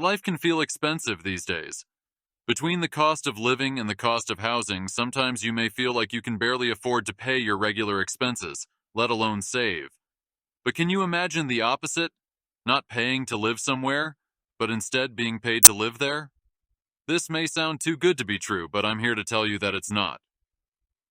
Life can feel expensive these days. Between the cost of living and the cost of housing, sometimes you may feel like you can barely afford to pay your regular expenses, let alone save. But can you imagine the opposite? Not paying to live somewhere, but instead being paid to live there? This may sound too good to be true, but I'm here to tell you that it's not.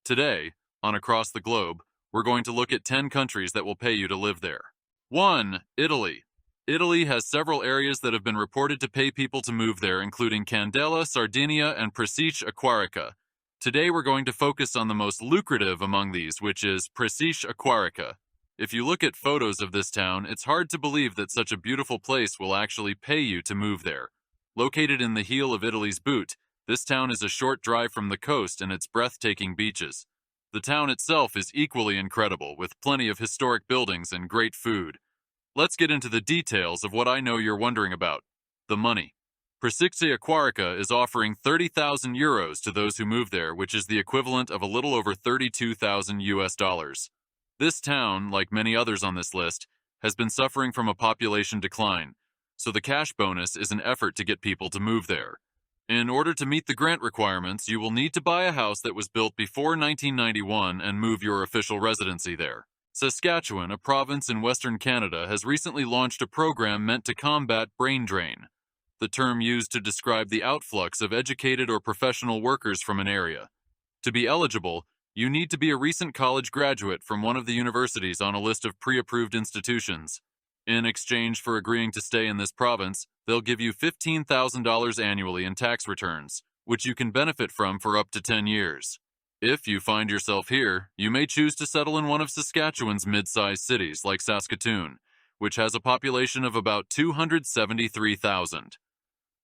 Today, on Across the Globe, we're going to look at 10 countries that will pay you to live there. 1. Italy. Italy has several areas that have been reported to pay people to move there, including Candela, Sardinia, and Presiche Aquarica. Today we're going to focus on the most lucrative among these, which is Presiche Aquarica. If you look at photos of this town, it's hard to believe that such a beautiful place will actually pay you to move there. Located in the heel of Italy's boot, this town is a short drive from the coast and its breathtaking beaches. The town itself is equally incredible, with plenty of historic buildings and great food. Let's get into the details of what I know you're wondering about: the money. Presiche Aquarica is offering 30,000 euros to those who move there, which is the equivalent of a little over 32,000 US dollars. This town, like many others on this list, has been suffering from a population decline, so the cash bonus is an effort to get people to move there. In order to meet the grant requirements, you will need to buy a house that was built before 1991 and move your official residency there. Saskatchewan, a province in Western Canada, has recently launched a program meant to combat brain drain, the term used to describe the outflux of educated or professional workers from an area. To be eligible, you need to be a recent college graduate from one of the universities on a list of pre-approved institutions. In exchange for agreeing to stay in this province, they'll give you $15,000 annually in tax returns, which you can benefit from for up to 10 years. If you find yourself here, you may choose to settle in one of Saskatchewan's mid-sized cities like Saskatoon, which has a population of about 273,000.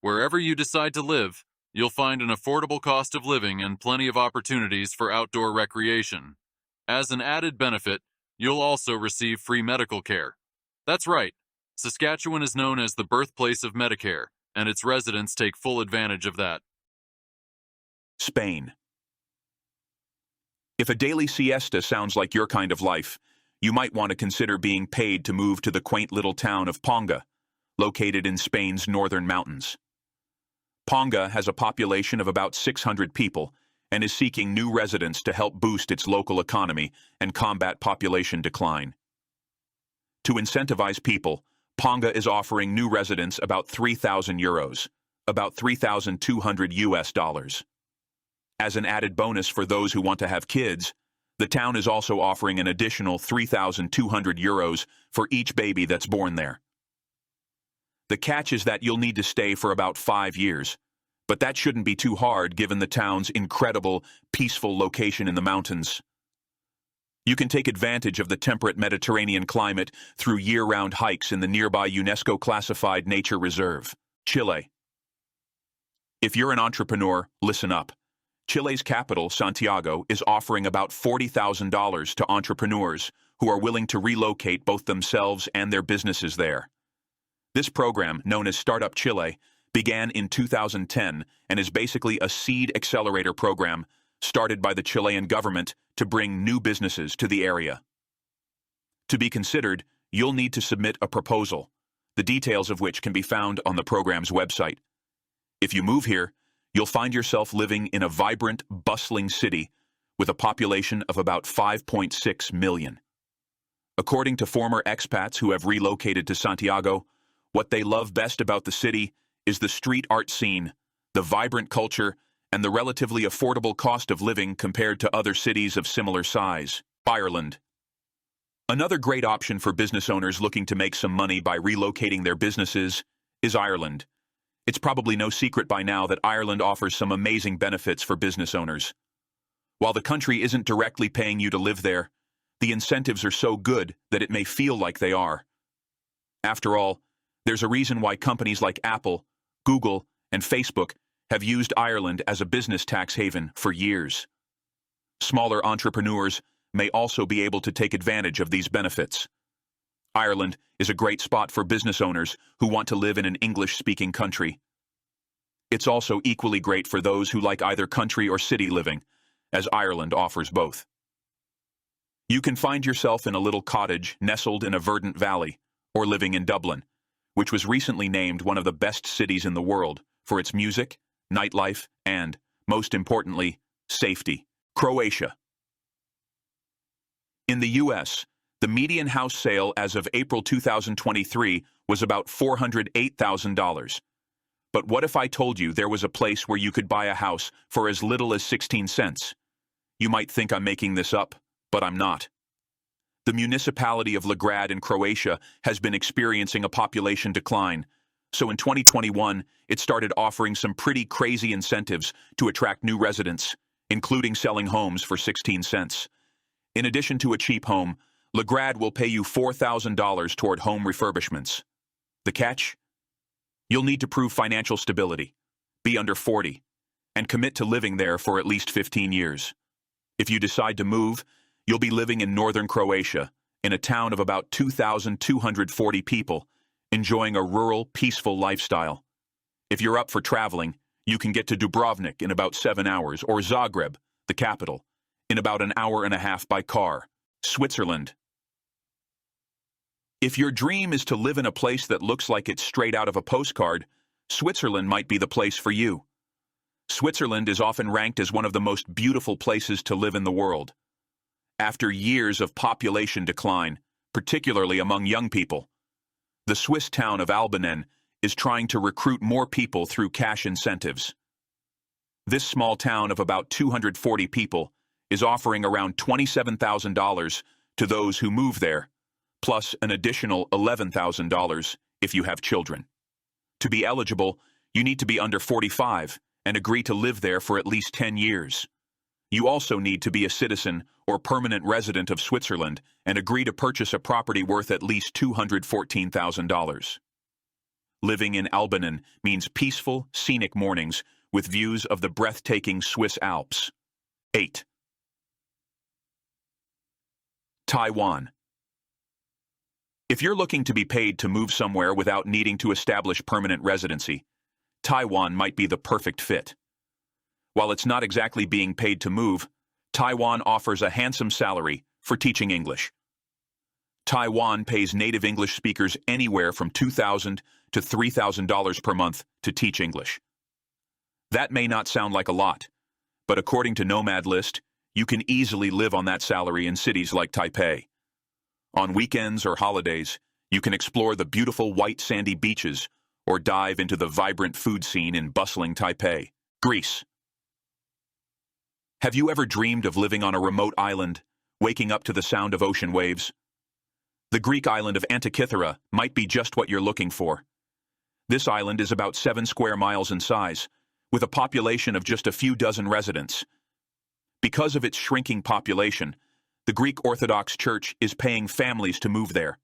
Wherever you decide to live, you'll find an affordable cost of living and plenty of opportunities for outdoor recreation. As an added benefit, you'll also receive free medical care. That's right, Saskatchewan is known as the birthplace of Medicare, and its residents take full advantage of that. Spain. If a daily siesta sounds like your kind of life, you might want to consider being paid to move to the quaint little town of Ponga, located in Spain's northern mountains. Ponga has a population of about 600 people and is seeking new residents to help boost its local economy and combat population decline. To incentivize people, Ponga is offering new residents about 3,000 euros, about 3,200 US dollars. As an added bonus for those who want to have kids, the town is also offering an additional 3,200 euros for each baby that's born there. The catch is that you'll need to stay for about 5 years, but that shouldn't be too hard given the town's incredible, peaceful location in the mountains. You can take advantage of the temperate Mediterranean climate through year-round hikes in the nearby UNESCO-classified nature reserve, Chile. If you're an entrepreneur, listen up. Chile's capital, Santiago, is offering about $40,000 to entrepreneurs who are willing to relocate both themselves and their businesses there. This program, known as Startup Chile, began in 2010 and is basically a seed accelerator program started by the Chilean government to bring new businesses to the area. To be considered, you'll need to submit a proposal, the details of which can be found on the program's website. If you move here, you'll find yourself living in a vibrant, bustling city with a population of about 5.6 million. According to former expats who have relocated to Santiago, what they love best about the city is the street art scene, the vibrant culture, and the relatively affordable cost of living compared to other cities of similar size. Ireland. Another great option for business owners looking to make some money by relocating their businesses is Ireland. It's probably no secret by now that Ireland offers some amazing benefits for business owners. While the country isn't directly paying you to live there, the incentives are so good that it may feel like they are. After all, there's a reason why companies like Apple, Google, and Facebook have used Ireland as a business tax haven for years. Smaller entrepreneurs may also be able to take advantage of these benefits. Ireland is a great spot for business owners who want to live in an English-speaking country. It's also equally great for those who like either country or city living, as Ireland offers both. You can find yourself in a little cottage nestled in a verdant valley, or living in Dublin, which was recently named one of the best cities in the world for its music, nightlife, and, most importantly, safety. Croatia. In the U.S., the median house sale as of April 2023 was about $408,000. But what if I told you there was a place where you could buy a house for as little as 16 cents? You might think I'm making this up, but I'm not. The municipality of Legrad in Croatia has been experiencing a population decline, so in 2021, it started offering some pretty crazy incentives to attract new residents, including selling homes for 16 cents. In addition to a cheap home, Legrad will pay you $4,000 toward home refurbishments. The catch? You'll need to prove financial stability, be under 40, and commit to living there for at least 15 years. If you decide to move, you'll be living in northern Croatia, in a town of about 2,240 people, enjoying a rural, peaceful lifestyle. If you're up for traveling, you can get to Dubrovnik in about 7 hours, or Zagreb, the capital, in about an hour and a half by car. Switzerland. If your dream is to live in a place that looks like it's straight out of a postcard, Switzerland might be the place for you. Switzerland is often ranked as one of the most beautiful places to live in the world. After years of population decline, particularly among young people, the Swiss town of Albanen is trying to recruit more people through cash incentives. This small town of about 240 people is offering around $27,000 to those who move there, plus an additional $11,000 if you have children. To be eligible, you need to be under 45 and agree to live there for at least 10 years. You also need to be a citizen or permanent resident of Switzerland and agree to purchase a property worth at least $214,000. Living in Albanen means peaceful, scenic mornings with views of the breathtaking Swiss Alps. 8. Taiwan. If you're looking to be paid to move somewhere without needing to establish permanent residency, Taiwan might be the perfect fit. While it's not exactly being paid to move, Taiwan offers a handsome salary for teaching English. Taiwan pays native English speakers anywhere from $2,000 to $3,000 per month to teach English. That may not sound like a lot, but according to Nomad List, you can easily live on that salary in cities like Taipei. On weekends or holidays, you can explore the beautiful white sandy beaches or dive into the vibrant food scene in bustling Taipei. Greece. Have you ever dreamed of living on a remote island, waking up to the sound of ocean waves? The Greek island of Antikythera might be just what you're looking for. This island is about 7 square miles in size, with a population of just a few dozen residents. Because of its shrinking population, the Greek Orthodox Church is paying families to move there.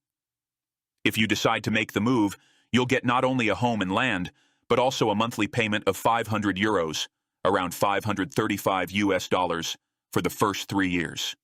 If you decide to make the move, you'll get not only a home and land, but also a monthly payment of €500, around $535 for the first 3 years.